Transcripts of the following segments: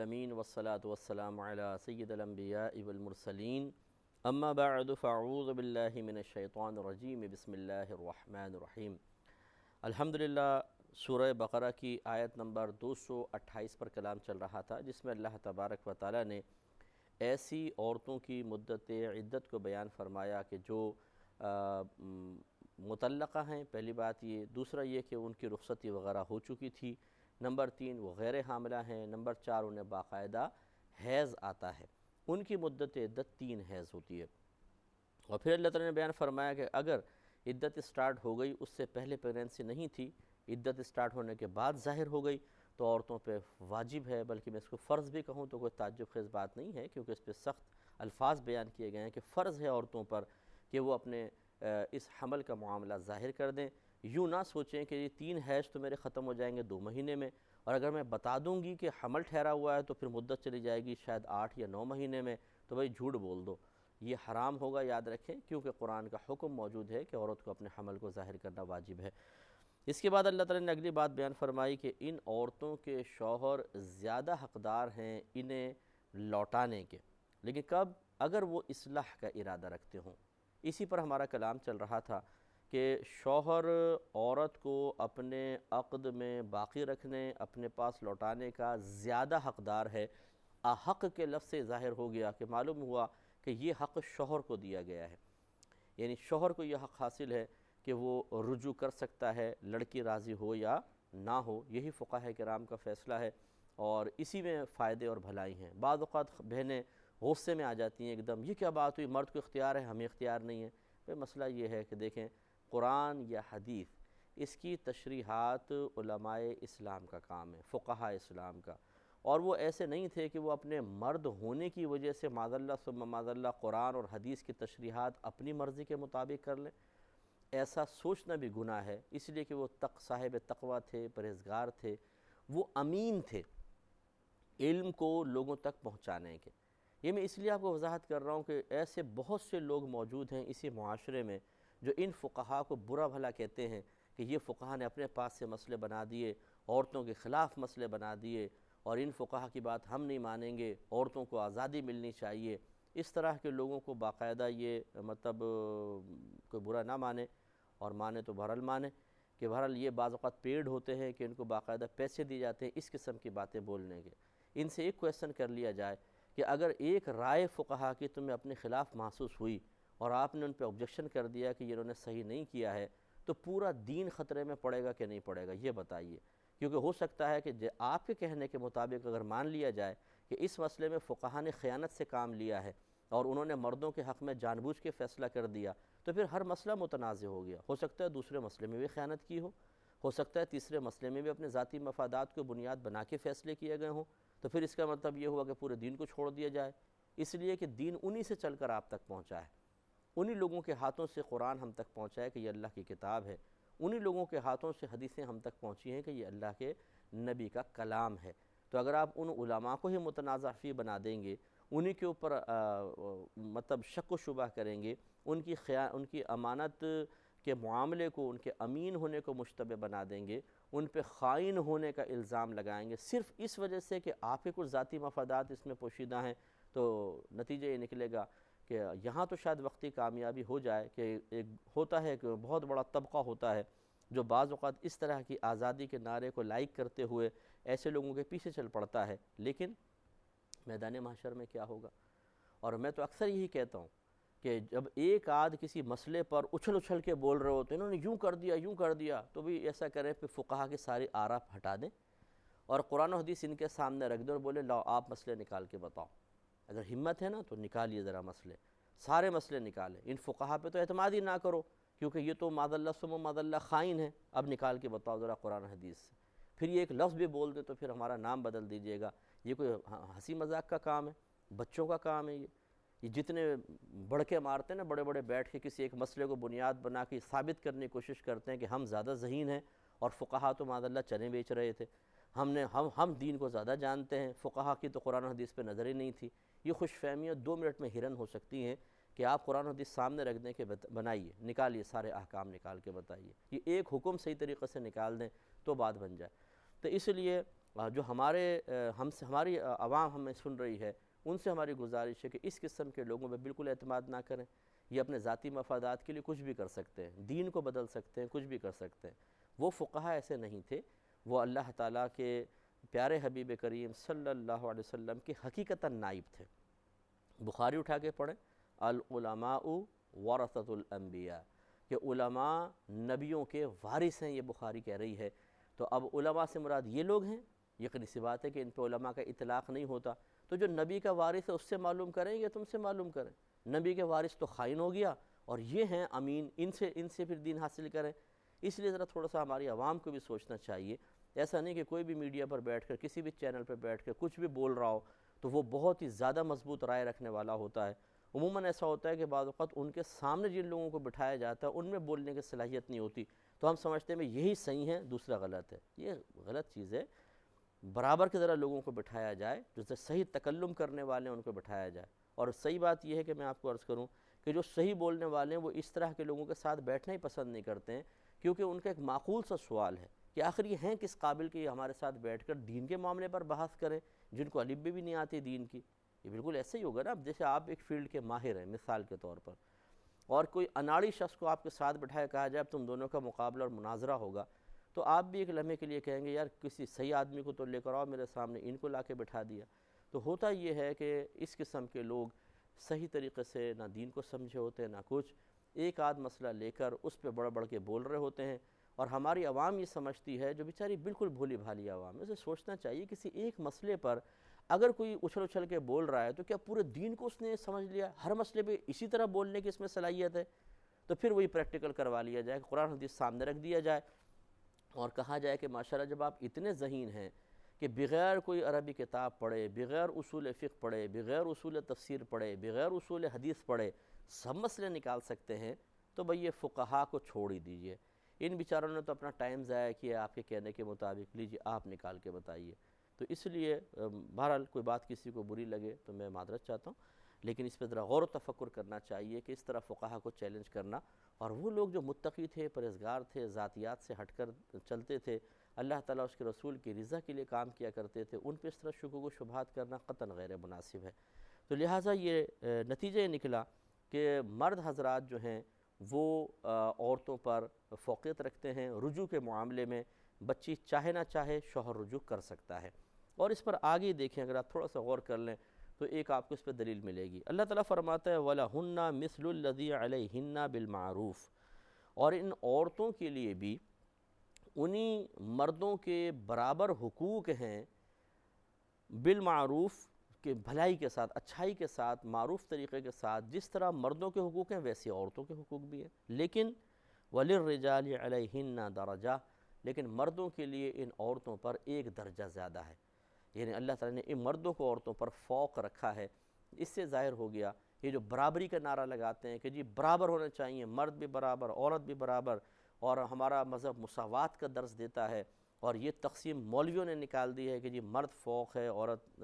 امین والصلاة والسلام علی سید الانبیاء والمرسلین اما بعد فاعوذ باللہ من الشیطان الرجیم بسم اللہ الرحمن الرحیم۔ الحمدللہ سورہ بقرہ کی آیت نمبر 228 پر کلام چل رہا تھا، جس میں اللہ تبارک و تعالی نے ایسی عورتوں کی مدت عدت کو بیان فرمایا کہ جو مطلقہ ہیں، پہلی بات یہ، دوسرا یہ کہ ان کی رخصتی وغیرہ ہو چکی تھی، نمبر 3 وہ غیر حاملہ ہیں، نمبر 4 انہیں باقاعدہ حیض آتا ہے، ان کی مدت عدت 3 حیض ہوتی ہے۔ اور پھر اللہ تعالیٰ نے بیان فرمایا کہ اگر عدت سٹارٹ ہو گئی، اس سے پہلے پریگننسی نہیں تھی، عدت سٹارٹ ہونے کے بعد ظاہر ہو گئی، تو عورتوں پہ واجب ہے، بلکہ میں اس کو فرض بھی کہوں تو کوئی تعجب خیز بات نہیں ہے، کیونکہ اس پہ سخت الفاظ بیان کیے گئے ہیں کہ فرض ہے عورتوں پر کہ وہ اپنے اس حمل کا معاملہ ظاہر کر دیں۔ یوں نہ سوچیں کہ یہ 3 حیض تو میرے ختم ہو جائیں گے 2 مہینے میں، اور اگر میں بتا دوں گی کہ حمل ٹھہرا ہوا ہے تو پھر مدت چلی جائے گی شاید 8 یا 9 مہینے میں، تو بھائی جھوٹ بول دو، یہ حرام ہوگا، یاد رکھیں، کیونکہ قرآن کا حکم موجود ہے کہ عورت کو اپنے حمل کو ظاہر کرنا واجب ہے۔ اس کے بعد اللہ تعالیٰ نے اگلی بات بیان فرمائی کہ ان عورتوں کے شوہر زیادہ حقدار ہیں انہیں لوٹانے کے، لیکن کب؟ اگر وہ اصلاح کا ارادہ رکھتے ہوں۔ اسی پر ہمارا کلام چل رہا تھا کہ شوہر عورت کو اپنے عقد میں باقی رکھنے، اپنے پاس لوٹانے کا زیادہ حقدار ہے۔ حق کے لفظ سے ظاہر ہو گیا کہ معلوم ہوا کہ یہ حق شوہر کو دیا گیا ہے، یعنی شوہر کو یہ حق حاصل ہے کہ وہ رجوع کر سکتا ہے، لڑکی راضی ہو یا نہ ہو، یہی فقہاء کرام کا فیصلہ ہے، اور اسی میں فائدے اور بھلائی ہیں۔ بعض اوقات بہنیں غصے میں آ جاتی ہیں ایک دم، یہ کیا بات ہوئی، مرد کو اختیار ہے ہمیں اختیار نہیں ہے۔ پھر مسئلہ یہ ہے کہ دیکھیں، قرآن یا حدیث، اس کی تشریحات علماء اسلام کا کام ہے، فقہاء اسلام کا، اور وہ ایسے نہیں تھے کہ وہ اپنے مرد ہونے کی وجہ سے معاذ اللہ ثم معاذ اللہ قرآن اور حدیث کی تشریحات اپنی مرضی کے مطابق کر لیں۔ ایسا سوچنا بھی گناہ ہے، اس لیے کہ وہ صاحب تقویٰ تھے، پرہیزگار تھے، وہ امین تھے علم کو لوگوں تک پہنچانے کے۔ یہ میں اس لیے آپ کو وضاحت کر رہا ہوں کہ ایسے بہت سے لوگ موجود ہیں اسی معاشرے میں جو ان فقہاء کو برا بھلا کہتے ہیں کہ یہ فقہاء نے اپنے پاس سے مسئلے بنا دیے، عورتوں کے خلاف مسئلے بنا دیے، اور ان فقہاء کی بات ہم نہیں مانیں گے، عورتوں کو آزادی ملنی چاہیے۔ اس طرح کے لوگوں کو باقاعدہ یہ مطلب کوئی برا نہ مانے، اور مانے تو بہرحال مانے، کہ بہرحال یہ بعض اوقات پیڈ ہوتے ہیں کہ ان کو باقاعدہ پیسے دیے جاتے ہیں اس قسم کی باتیں بولنے کے۔ ان سے ایک کویسچن کر لیا جائے کہ اگر ایک رائے فقہاء کی تمہیں اپنے خلاف محسوس ہوئی اور آپ نے ان پہ آبجیکشن کر دیا کہ یہ انہوں نے صحیح نہیں کیا ہے، تو پورا دین خطرے میں پڑے گا کہ نہیں پڑے گا، یہ بتائیے۔ کیونکہ ہو سکتا ہے کہ آپ کے کہنے کے مطابق اگر مان لیا جائے کہ اس مسئلے میں فقہاء نے خیانت سے کام لیا ہے اور انہوں نے مردوں کے حق میں جان بوجھ کے فیصلہ کر دیا، تو پھر ہر مسئلہ متنازع ہو گیا۔ ہو سکتا ہے دوسرے مسئلے میں بھی خیانت کی ہو سکتا ہے تیسرے مسئلے میں بھی اپنے ذاتی مفادات کو بنیاد بنا کے فیصلے کیے گئے ہوں، تو پھر اس کا مطلب یہ ہوا کہ پورے دین کو چھوڑ دیا جائے، اس لیے کہ دین انہی سے چل کر آپ تک پہنچا ہے، انہی لوگوں کے ہاتھوں سے قرآن ہم تک پہنچا ہے کہ یہ اللہ کی کتاب ہے، انہی لوگوں کے ہاتھوں سے حدیثیں ہم تک پہنچی ہیں کہ یہ اللہ کے نبی کا کلام ہے۔ تو اگر آپ ان علماء کو ہی متنازع فی بنا دیں گے، انہی کے اوپر مطلب شک و شبہ کریں گے، ان کی امانت کے معاملے کو، ان کے امین ہونے کو مشتبہ بنا دیں گے، ان پہ خائن ہونے کا الزام لگائیں گے صرف اس وجہ سے کہ آپ کے کچھ ذاتی مفادات اس میں پوشیدہ ہیں، تو نتیجہ یہ نکلے گا کہ یہاں تو شاید وقتی کامیابی ہو جائے کہ ایک ہوتا ہے کہ بہت بڑا طبقہ ہوتا ہے جو بعض اوقات اس طرح کی آزادی کے نعرے کو لائک کرتے ہوئے ایسے لوگوں کے پیچھے چل پڑتا ہے، لیکن میدان محشر میں کیا ہوگا؟ اور میں تو اکثر یہی کہتا ہوں کہ جب ایک آدھ کسی مسئلے پر اچھل کے بول رہے ہو تو انہوں نے یوں کر دیا، تو بھی ایسا کریں پھر فقہاء کے ساری آراء ہٹا دیں اور قرآن و حدیث ان کے سامنے رکھ دیں اور بولے لاؤ آپ مسئلے نکال کے بتاؤ۔ اگر ہمت ہے نا تو نکالیے ذرا مسئلے، سارے مسئلے نکالیں، ان فقہاء پہ تو اعتماد ہی نہ کرو کیونکہ یہ تو معاذ اللہ ثم معاذ اللہ خائن ہے، اب نکال کے بتاؤ ذرا قرآن و حدیث سے۔ پھر یہ ایک لفظ بھی بول دے تو پھر ہمارا نام بدل دیجیے گا، یہ کوئی ہنسی مذاق کا کام ہے؟ بچوں کا کام ہے یہ جتنے بڑکے مارتے ہیں نا بڑے بڑے بیٹھ کے کسی ایک مسئلے کو بنیاد بنا کے ثابت کرنے کی کوشش کرتے ہیں کہ ہم زیادہ ذہین ہیں اور فقہاء تو معاذ اللہ چنے بیچ رہے تھے، ہم دین کو زیادہ جانتے ہیں، فقہاء کی تو قرآن و حدیث پہ نظر ہی نہیں تھی۔ یہ خوش فہمیاں 2 منٹ میں ہرن ہو سکتی ہیں کہ آپ قرآن و حدیث سامنے رکھ دیں کہ بنائیے، نکالیے، سارے احکام نکال کے بتائیے، یہ ایک حکم صحیح طریقے سے نکال دیں تو بات بن جائے۔ تو اس لیے جو ہماری عوام ہمیں سن رہی ہے، ان سے ہماری گزارش ہے کہ اس قسم کے لوگوں پہ بالکل اعتماد نہ کریں۔ یہ اپنے ذاتی مفادات کے لیے کچھ بھی کر سکتے ہیں، دین کو بدل سکتے ہیں، کچھ بھی کر سکتے ہیں۔ وہ فقہا ایسے نہیں تھے، وہ اللہ تعالیٰ کے پیارے حبیب کریم صلی اللہ علیہ وسلم کے حقیقتاً نائب تھے۔ بخاری اٹھا کے پڑھیں، العلماء ورثۃ الانبیاء، کہ علماء نبیوں کے وارث ہیں، یہ بخاری کہہ رہی ہے۔ تو اب علماء سے مراد یہ لوگ ہیں، یقینی سی بات ہے کہ ان پہ علماء کا اطلاق نہیں ہوتا، تو جو نبی کا وارث ہے اس سے معلوم کریں یا تم سے معلوم کریں؟ نبی کے وارث تو خائن ہو گیا، اور یہ ہیں امین، ان سے پھر دین حاصل کریں۔ اس لیے ذرا تھوڑا سا ہماری عوام کو بھی سوچنا چاہیے، ایسا نہیں کہ کوئی بھی میڈیا پر بیٹھ کر، کسی بھی چینل پر بیٹھ کر کچھ بھی بول رہا ہو تو وہ بہت ہی زیادہ مضبوط رائے رکھنے والا ہوتا ہے۔ عموماً ایسا ہوتا ہے کہ بعض اوقات ان کے سامنے جن لوگوں کو بٹھایا جاتا ہے ان میں بولنے کی صلاحیت نہیں ہوتی، تو ہم سمجھتے ہیں یہی صحیح ہے، دوسرا غلط ہے۔ یہ غلط چیز ہے۔ برابر کے ذرا لوگوں کو بٹھایا جائے، جو صحیح تکلم کرنے والے ہیں ان کو بٹھایا جائے۔ اور صحیح بات یہ ہے کہ میں آپ کو عرض کروں کہ جو صحیح بولنے والے ہیں وہ اس طرح کے لوگوں کے ساتھ بیٹھنا ہی پسند نہیں کرتے ہیں، کیونکہ ان کا ایک معقول سا سوال ہے کہ آخر یہ ہیں کس قابل کہ یہ ہمارے ساتھ بیٹھ کر دین کے معاملے پر بحث کریں، جن کو الف بھی نہیں آتی دین کی۔ یہ بالکل ایسے ہی ہوگا نا، اب جیسے آپ ایک فیلڈ کے ماہر ہیں مثال کے طور پر، اور کوئی اناڑی شخص کو آپ کے ساتھ بٹھایا کہا جائے اب تم دونوں کا مقابلہ اور مناظرہ ہوگا، تو آپ بھی ایک لمحے کے لیے کہیں گے یار کسی صحیح آدمی کو تو لے کر آؤ میرے سامنے، ان کو لا کے بٹھا دیا۔ تو ہوتا یہ ہے کہ اس قسم کے لوگ صحیح طریقے سے نہ دین کو سمجھے ہوتے ہیں نہ کچھ، ایک آدھ مسئلہ لے کر اس پہ بڑھ کے بول رہے ہوتے ہیں، اور ہماری عوام یہ سمجھتی ہے، جو بیچاری بالکل بھولی بھالی عوام ہے، اسے سوچنا چاہیے کسی ایک مسئلے پر اگر کوئی اچھل کے بول رہا ہے تو کیا پورے دین کو اس نے سمجھ لیا؟ ہر مسئلے پہ اسی طرح بولنے کی اس میں صلاحیت ہے؟ تو پھر وہی پریکٹیکل کروا لیا جائے، قرآن حدیث سامنے رکھ دیا جائے اور کہا جائے کہ ماشاءاللہ جب آپ اتنے ذہین ہیں کہ بغیر کوئی عربی کتاب پڑھے، بغیر اصول فقہ پڑھے، بغیر اصول تفسیر پڑھے، بغیر اصول حدیث پڑھے سب مسئلے نکال سکتے ہیں، تو بھئی یہ فقہا کو چھوڑ ہی دیجئے۔ ان بیچاروں نے تو اپنا ٹائم ضائع کیا آپ کے کہنے کے مطابق، لیجئے آپ نکال کے بتائیے۔ تو اس لیے بہرحال کوئی بات کسی کو بری لگے تو میں معذرت چاہتا ہوں، لیکن اس پہ ذرا غور و تفکر کرنا چاہیے کہ اس طرح فقہا کو چیلنج کرنا، اور وہ لوگ جو متقی تھے، پرہیزگار تھے، ذاتیات سے ہٹ کر چلتے تھے، اللہ تعالیٰ اس کے رسول کی رضا کے لیے کام کیا کرتے تھے، ان پہ اس طرح شکوک و شبہات کرنا قطعاً غیر مناسب ہے۔ تو لہٰذا یہ نتیجہ نکلا کہ مرد حضرات جو ہیں وہ عورتوں پر فوقیت رکھتے ہیں، رجوع کے معاملے میں بچی چاہے نہ چاہے شوہر رجوع کر سکتا ہے۔ اور اس پر آگے دیکھیں، اگر آپ تھوڑا سا غور کر لیں تو ایک آپ کو اس پہ دلیل ملے گی۔ اللہ تعالیٰ فرماتا ہے وَلَهُنَّ مِثْلُ الَّذِي عَلَيْهِنَّ بِالْمَعْرُوفِ، اور ان عورتوں کے لیے بھی انہی مردوں کے برابر حقوق ہیں، بالمعروف کہ بھلائی کے ساتھ، اچھائی کے ساتھ، معروف طریقے کے ساتھ، جس طرح مردوں کے حقوق ہیں ویسے عورتوں کے حقوق بھی ہیں۔ لیکن وَلِلرِّجَالِ عَلَيْهِنَّ دَرَجَةٌ، لیکن مردوں کے لیے ان عورتوں پر ایک درجہ زیادہ ہے، یعنی اللہ تعالیٰ نے ان مردوں کو عورتوں پر فوق رکھا ہے۔ اس سے ظاہر ہو گیا یہ جو برابری کا نعرہ لگاتے ہیں کہ جی برابر ہونا چاہیے، مرد بھی برابر، عورت بھی برابر، اور ہمارا مذہب مساوات کا درس دیتا ہے، اور یہ تقسیم مولویوں نے نکال دی ہے کہ جی مرد فوق ہے، عورت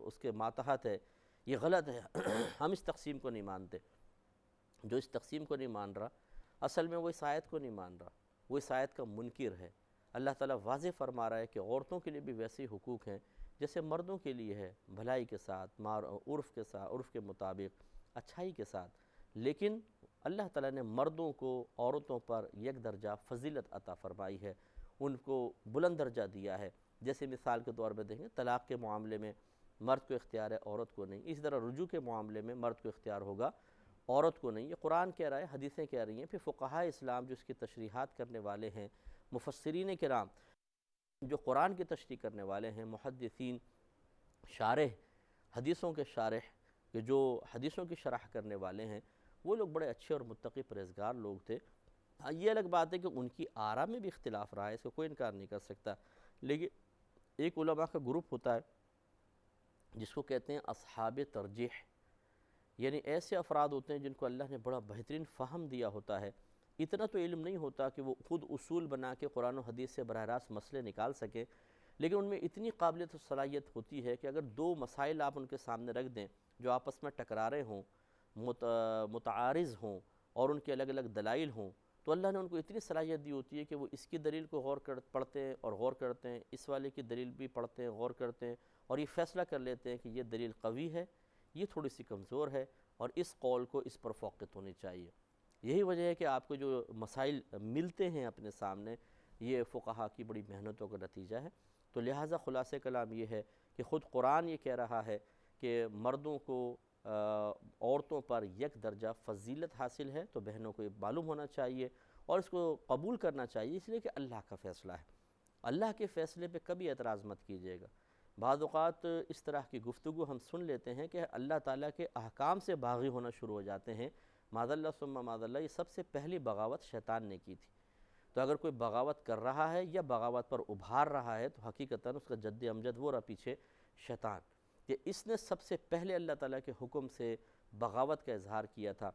اس کے ماتحت ہے، یہ غلط ہے۔ ہم اس تقسیم کو نہیں مانتے۔ جو اس تقسیم کو نہیں مان رہا اصل میں وہ اس آیت کو نہیں مان رہا، وہ اس آیت کا منکر ہے۔ اللہ تعالیٰ واضح فرما رہا ہے کہ عورتوں کے لیے بھی ویسے حقوق ہیں جیسے مردوں کے لیے ہے، بھلائی کے ساتھ، عرف کے ساتھ، عرف کے مطابق، اچھائی کے ساتھ، لیکن اللہ تعالیٰ نے مردوں کو عورتوں پر یک درجہ فضیلت عطا فرمائی ہے، ان کو بلند درجہ دیا ہے۔ جیسے مثال کے طور پہ دیکھیں طلاق کے معاملے میں مرد کو اختیار ہے، عورت کو نہیں، اسی طرح رجوع کے معاملے میں مرد کو اختیار ہوگا، عورت کو نہیں۔ یہ قرآن کہہ رہا ہے، حدیثیں کہہ رہی ہیں، پھر فقہاء اسلام جو اس کی تشریحات کرنے والے ہیں، مفسرین کرام جو قرآن کی تشریح کرنے والے ہیں، محدثین، شارح، حدیثوں کے شارح کہ جو حدیثوں کی شرح کرنے والے ہیں، وہ لوگ بڑے اچھے اور متقی پرہیزگار لوگ تھے۔ یہ الگ بات ہے کہ ان کی آراء میں بھی اختلاف رہا ہے، اس کو کوئی انکار نہیں کر سکتا، لیکن ایک علماء کا گروپ ہوتا ہے جس کو کہتے ہیں اصحاب ترجیح، یعنی ایسے افراد ہوتے ہیں جن کو اللہ نے بڑا بہترین فہم دیا ہوتا ہے، اتنا تو علم نہیں ہوتا کہ وہ خود اصول بنا کے قرآن و حدیث سے براہ راست مسئلے نکال سکیں، لیکن ان میں اتنی قابلیت و صلاحیت ہوتی ہے کہ اگر دو مسائل آپ ان کے سامنے رکھ دیں جو آپس میں ٹکرا رہے ہوں، متعارض ہوں اور ان کے الگ الگ دلائل ہوں، تو اللہ نے ان کو اتنی صلاحیت دی ہوتی ہے کہ وہ اس کی دلیل کو پڑھتے ہیں اور غور کرتے ہیں، اس والے کی دلیل بھی پڑھتے ہیں، غور کرتے ہیں، اور یہ فیصلہ کر لیتے ہیں کہ یہ دلیل قوی ہے، یہ تھوڑی سی کمزور ہے، اور اس قول کو اس پر فوقیت ہونی چاہیے۔ یہی وجہ ہے کہ آپ کو جو مسائل ملتے ہیں اپنے سامنے، یہ فقہا کی بڑی محنتوں کا نتیجہ ہے۔ تو لہٰذا خلاصہ کلام یہ ہے کہ خود قرآن یہ کہہ رہا ہے کہ مردوں کو عورتوں پر یک درجہ فضیلت حاصل ہے، تو بہنوں کو یہ معلوم ہونا چاہیے اور اس کو قبول کرنا چاہیے، اس لیے کہ اللہ کا فیصلہ ہے۔ اللہ کے فیصلے پہ کبھی اعتراض مت کیجیے گا۔ بعض اوقات اس طرح کی گفتگو ہم سن لیتے ہیں کہ اللہ تعالیٰ کے احکام سے باغی ہونا شروع ہو جاتے ہیں، معاذ اللہ ثم معاذ اللہ۔ یہ سب سے پہلی بغاوت شیطان نے کی تھی۔ تو اگر کوئی بغاوت کر رہا ہے یا بغاوت پر ابھار رہا ہے تو حقیقتاً اس کا جد امجد وہ رہا پیچھے شیطان، کہ اس نے سب سے پہلے اللہ تعالیٰ کے حکم سے بغاوت کا اظہار کیا تھا،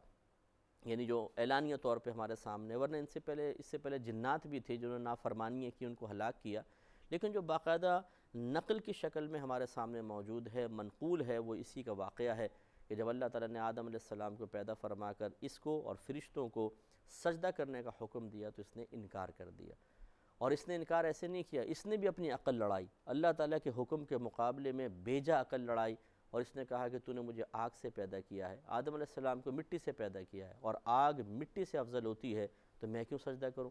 یعنی جو اعلانیہ طور پہ ہمارے سامنے، ورنہ اس سے پہلے جنات بھی تھے جنہوں نے نافرمانی کی، ان کو ہلاک کیا، لیکن جو باقاعدہ نقل کی شکل میں ہمارے سامنے موجود ہے، منقول ہے، وہ اسی کا واقعہ ہے کہ جب اللہ تعالیٰ نے آدم علیہ السلام کو پیدا فرما کر اس کو اور فرشتوں کو سجدہ کرنے کا حکم دیا تو اس نے انکار کر دیا، اور اس نے انکار ایسے نہیں کیا، اس نے بھی اپنی عقل لڑائی، اللہ تعالیٰ کے حکم کے مقابلے میں بیجا عقل لڑائی، اور اس نے کہا کہ تو نے مجھے آگ سے پیدا کیا ہے، آدم علیہ السلام کو مٹی سے پیدا کیا ہے، اور آگ مٹی سے افضل ہوتی ہے تو میں کیوں سجدہ کروں؟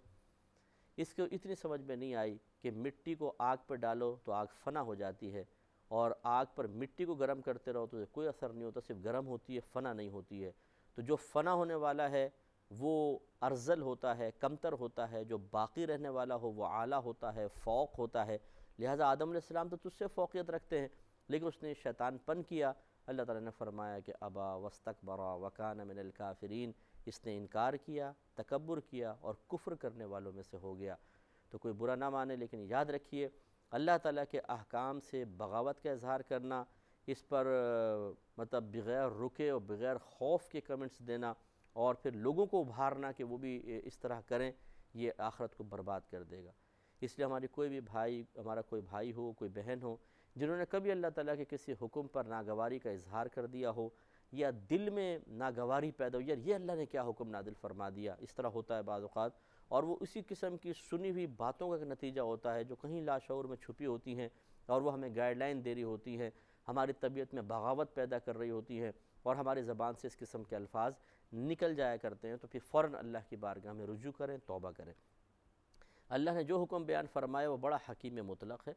اس کو اتنی سمجھ میں نہیں آئی کہ مٹی کو آگ پر ڈالو تو آگ فنا ہو جاتی ہے، اور آگ پر مٹی کو گرم کرتے رہو تو کوئی اثر نہیں ہوتا، صرف گرم ہوتی ہے، فنا نہیں ہوتی ہے۔ تو جو فنا ہونے والا ہے وہ ارذل ہوتا ہے، کمتر ہوتا ہے، جو باقی رہنے والا ہو وہ اعلیٰ ہوتا ہے، فوق ہوتا ہے۔ لہٰذا آدم علیہ السلام تو تجھ سے فوقیت رکھتے ہیں، لیکن اس نے شیطان پن کیا۔ اللہ تعالیٰ نے فرمایا کہ ابا واستکبر وکان من الکافرین، اس نے انکار کیا، تکبر کیا، اور کفر کرنے والوں میں سے ہو گیا۔ تو کوئی برا نہ مانے، لیکن یاد رکھیے اللہ تعالیٰ کے احکام سے بغاوت کا اظہار کرنا، اس پر مطلب بغیر رکے اور بغیر خوف کے کمنٹس دینا، اور پھر لوگوں کو ابھارنا کہ وہ بھی اس طرح کریں، یہ آخرت کو برباد کر دے گا۔ اس لیے ہماری کوئی بھی بھائی، ہمارا کوئی بھائی ہو، کوئی بہن ہو، جنہوں نے کبھی اللہ تعالیٰ کے کسی حکم پر ناگواری کا اظہار کر دیا ہو، یا دل میں ناگواری پیدا ہو، یار یہ اللہ نے کیا حکم نازل فرما دیا، اس طرح ہوتا ہے بعض اوقات، اور وہ اسی قسم کی سنی ہوئی باتوں کا نتیجہ ہوتا ہے جو کہیں لاشعور میں چھپی ہوتی ہیں، اور وہ ہمیں گائیڈ لائن دے رہی ہوتی ہیں، ہماری طبیعت میں بغاوت پیدا کر رہی ہوتی ہے، اور ہماری زبان سے اس قسم کے الفاظ نکل جایا کرتے ہیں، تو پھر فوراً اللہ کی بارگاہ میں رجوع کریں، توبہ کریں۔ اللہ نے جو حکم بیان فرمایا وہ بڑا حکیم مطلق ہے،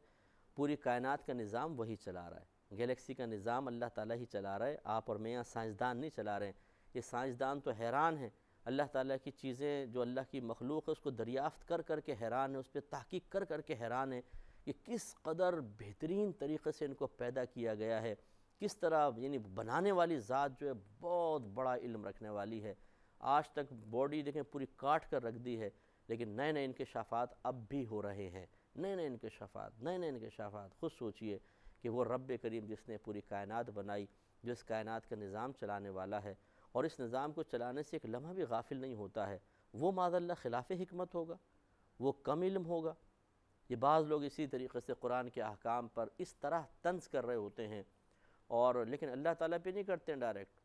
پوری کائنات کا نظام وہی چلا رہا ہے، گیلیکسی کا نظام اللہ تعالیٰ ہی چلا رہا ہے، آپ اور میں یہاں سائنسدان نہیں چلا رہے ہیں۔ یہ سائنسدان تو حیران ہیں، اللہ تعالیٰ کی چیزیں جو اللہ کی مخلوق ہے اس کو دریافت کر کر کے حیران ہیں، اس پہ تحقیق کر کر کے حیران ہیں کہ کس قدر بہترین طریقے سے ان کو پیدا کیا گیا ہے، کس طرح، یعنی بنانے والی ذات جو ہے بہت بڑا علم رکھنے والی ہے۔ آج تک باڈی دیکھیں پوری کاٹ کر رکھ دی ہے، لیکن نئے نئے انکشافات اب بھی ہو رہے ہیں، نئے نئے انکشافات۔ خود سوچئے کہ وہ رب کریم جس نے پوری کائنات بنائی، جو اس کائنات کا نظام چلانے والا ہے، اور اس نظام کو چلانے سے ایک لمحہ بھی غافل نہیں ہوتا ہے، وہ معاذ اللہ خلاف حکمت ہوگا، وہ کم علم ہوگا؟ یہ بعض لوگ اسی طریقے سے قرآن کے احکام پر اس طرح طنز کر رہے ہوتے ہیں، اور لیکن اللہ تعالیٰ پہ نہیں کرتے ہیں ڈائریکٹ،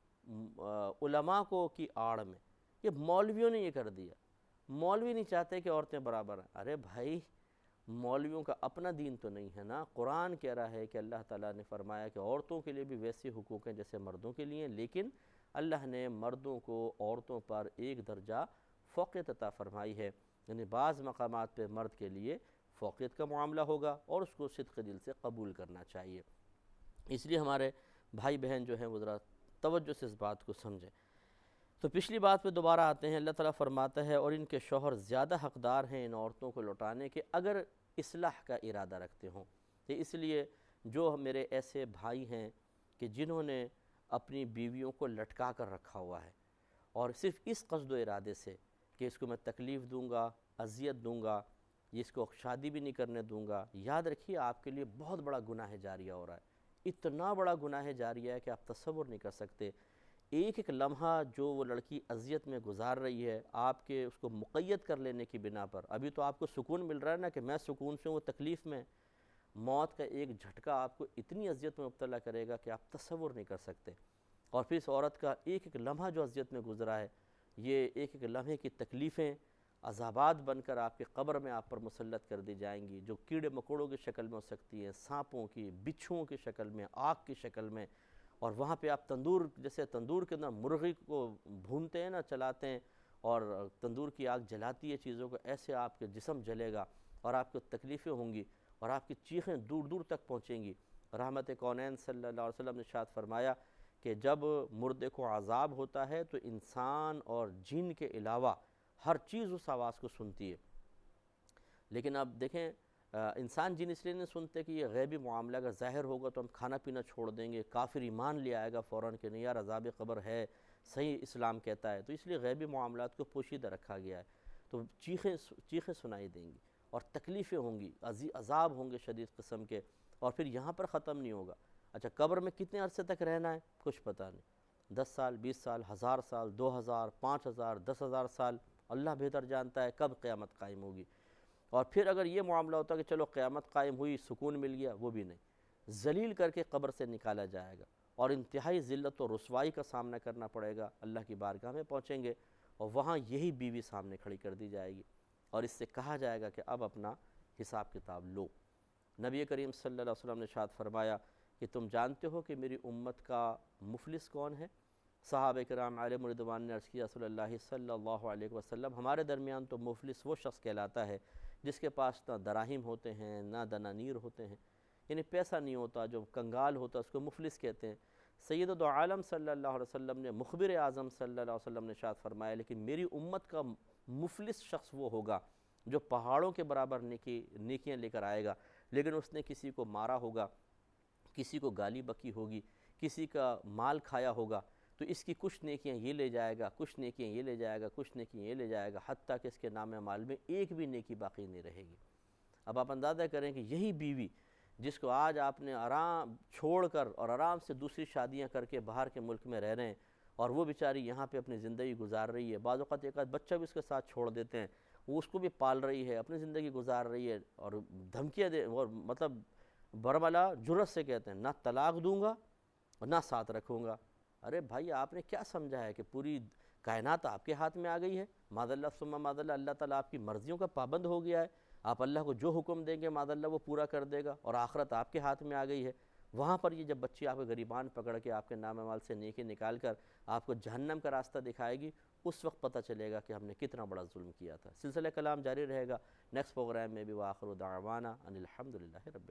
علماء کو کی آڑ میں۔ یہ مولویوں نے یہ کر دیا، مولوی نہیں چاہتے کہ عورتیں برابر ہیں۔ ارے بھائی، مولویوں کا اپنا دین تو نہیں ہے نا، قرآن کہہ رہا ہے کہ اللہ تعالیٰ نے فرمایا کہ عورتوں کے لیے بھی ویسے حقوق ہیں جیسے مردوں کے لیے، لیکن اللہ نے مردوں کو عورتوں پر ایک درجہ فوقیت عطا فرمائی ہے، یعنی بعض مقامات پہ مرد کے لیے فوقیت کا معاملہ ہوگا، اور اس کو صدق دل سے قبول کرنا چاہیے۔ اس لیے ہمارے بھائی بہن جو ہیں وہ ذرا توجہ سے اس بات کو سمجھیں۔ تو پچھلی بات پہ دوبارہ آتے ہیں، اللہ تعالیٰ فرماتا ہے اور ان کے شوہر زیادہ حقدار ہیں ان عورتوں کو لوٹانے کے اگر اصلاح کا ارادہ رکھتے ہوں۔ تو اس لیے جو میرے ایسے بھائی ہیں کہ جنہوں نے اپنی بیویوں کو لٹکا کر رکھا ہوا ہے، اور صرف اس قصد و ارادے سے کہ اس کو میں تکلیف دوں گا، اذیت دوں گا، اس کو شادی بھی نہیں کرنے دوں گا، یاد رکھیے آپ کے لیے بہت بڑا گناہ جاریہ ہو رہا ہے، اتنا بڑا گناہ جاریہ ہے کہ آپ تصور نہیں کر سکتے۔ ایک ایک لمحہ جو وہ لڑکی اذیت میں گزار رہی ہے، آپ کے اس کو مقید کر لینے کی بنا پر، ابھی تو آپ کو سکون مل رہا ہے نا کہ میں سکون سے ہوں، وہ تکلیف میں، موت کا ایک جھٹکا آپ کو اتنی اذیت میں مبتلا کرے گا کہ آپ تصور نہیں کر سکتے۔ اور پھر اس عورت کا ایک ایک لمحہ جو اذیت میں گزرا ہے، یہ ایک ایک لمحے کی تکلیفیں عذابات بن کر آپ کے قبر میں آپ پر مسلط کر دی جائیں گی، جو کیڑے مکوڑوں کی شکل میں ہو سکتی ہیں، سانپوں کی، بچھوؤں کی شکل میں، آگ کی شکل میں، اور وہاں پہ آپ تندور، جیسے تندور کے اندر مرغی کو بھونتے ہیں نا، چلاتے ہیں، اور تندور کی آگ جلاتی ہے چیزوں کو، ایسے آپ کے جسم جلے گا اور آپ کو تکلیفیں ہوں گی اور آپ کی چیخیں دور دور تک پہنچیں گی۔ رحمت کونین صلی اللہ علیہ وسلم نے ارشاد فرمایا کہ جب مردے کو عذاب ہوتا ہے تو انسان اور جن کے علاوہ ہر چیز اس آواز کو سنتی ہے، لیکن اب دیکھیں انسان جن اس لیے نہیں سنتے کہ یہ غیبی معاملہ اگر ظاہر ہوگا تو ہم کھانا پینا چھوڑ دیں گے، کافر ایمان لے آئے گا فوراً کہ نہیں یار عذاب قبر ہے، صحیح اسلام کہتا ہے، تو اس لیے غیبی معاملات کو پوشیدہ رکھا گیا ہے، تو چیخیں سنائی دیں گی اور تکلیفیں ہوں گی، عذاب ہوں گے شدید قسم کے، اور پھر یہاں پر ختم نہیں ہوگا۔ اچھا قبر میں کتنے عرصے تک رہنا ہے کچھ پتہ نہیں، 10 سال، 20 سال، 1000 سال، 2000، 5000، 10,000 سال، اللہ بہتر جانتا ہے کب قیامت قائم ہوگی۔ اور پھر اگر یہ معاملہ ہوتا کہ چلو قیامت قائم ہوئی، سکون مل گیا، وہ بھی نہیں، ذلیل کر کے قبر سے نکالا جائے گا اور انتہائی ذلت و رسوائی کا سامنا کرنا پڑے گا، اللہ کی بارگاہ میں پہنچیں گے اور وہاں یہی بیوی سامنے کھڑی کر دی جائے گی اور اس سے کہا جائے گا کہ اب اپنا حساب کتاب لو۔ نبی کریم صلی اللہ علیہ وسلم نے ارشاد فرمایا کہ تم جانتے ہو کہ میری امت کا مفلس کون ہے؟ صحابہ کرام علیہم رضوان نے عرض کیا رسول اللہ صلی اللہ علیہ وسلم ہمارے درمیان تو مفلس وہ شخص کہلاتا ہے جس کے پاس نہ دراہیم ہوتے ہیں نہ دنانیر ہوتے ہیں، یعنی پیسہ نہیں ہوتا، جو کنگال ہوتا ہے اس کو مفلس کہتے ہیں۔ سید دو عالم صلی اللہ علیہ وسلم نے، مخبر اعظم صلی اللہ علیہ وسلم نے ارشاد فرمایا لیکن میری امت کا مفلس شخص وہ ہوگا جو پہاڑوں کے برابر نیکیاں لے کر آئے گا، لیکن اس نے کسی کو مارا ہوگا، کسی کو گالی بکی ہوگی، کسی کا مال کھایا ہوگا، تو اس کی کچھ نیکیاں یہ لے جائے گا، کچھ نیکیاں یہ لے جائے گا، کچھ نیکیاں یہ لے جائے گا، حتیٰ کہ اس کے نام مال میں ایک بھی نیکی باقی نہیں رہے گی۔ اب آپ اندازہ کریں کہ یہی بیوی جس کو آج آپ نے آرام چھوڑ کر اور آرام سے دوسری شادیاں کر کے باہر کے ملک میں رہ رہے ہیں، اور وہ بیچاری یہاں پہ اپنی زندگی گزار رہی ہے، بعض اوقات ایک آدھ بچہ بھی اس کے ساتھ چھوڑ دیتے ہیں، وہ اس کو بھی پال رہی ہے، اپنی زندگی گزار رہی ہے، اور دھمکیاں دے، اور مطلب برملا جرت سے کہتے ہیں نہ طلاق دوں گا اور نہ ساتھ رکھوں گا۔ ارے بھائی آپ نے کیا سمجھا ہے کہ پوری کائنات آپ کے ہاتھ میں آ گئی ہے؟ معاذ اللہ ثم معاذ اللہ، اللہ تعالیٰ آپ کی مرضیوں کا پابند ہو گیا ہے، آپ اللہ کو جو حکم دیں گے معاذ اللہ وہ پورا کر دے گا، اور آخرت آپ کے ہاتھ میں آ گئی ہے۔ وہاں پر یہ جب بچی آپ کے غریبان پکڑ کے آپ کے نام مال سے نیکی نکال کر آپ کو جہنم کا راستہ دکھائے گی، اس وقت پتہ چلے گا کہ ہم نے کتنا بڑا ظلم کیا تھا۔ سلسلہ کلام جاری رہے گا نیکسٹ پروگرام میں بھی، وآخر دعوانا ان الحمدللہ رب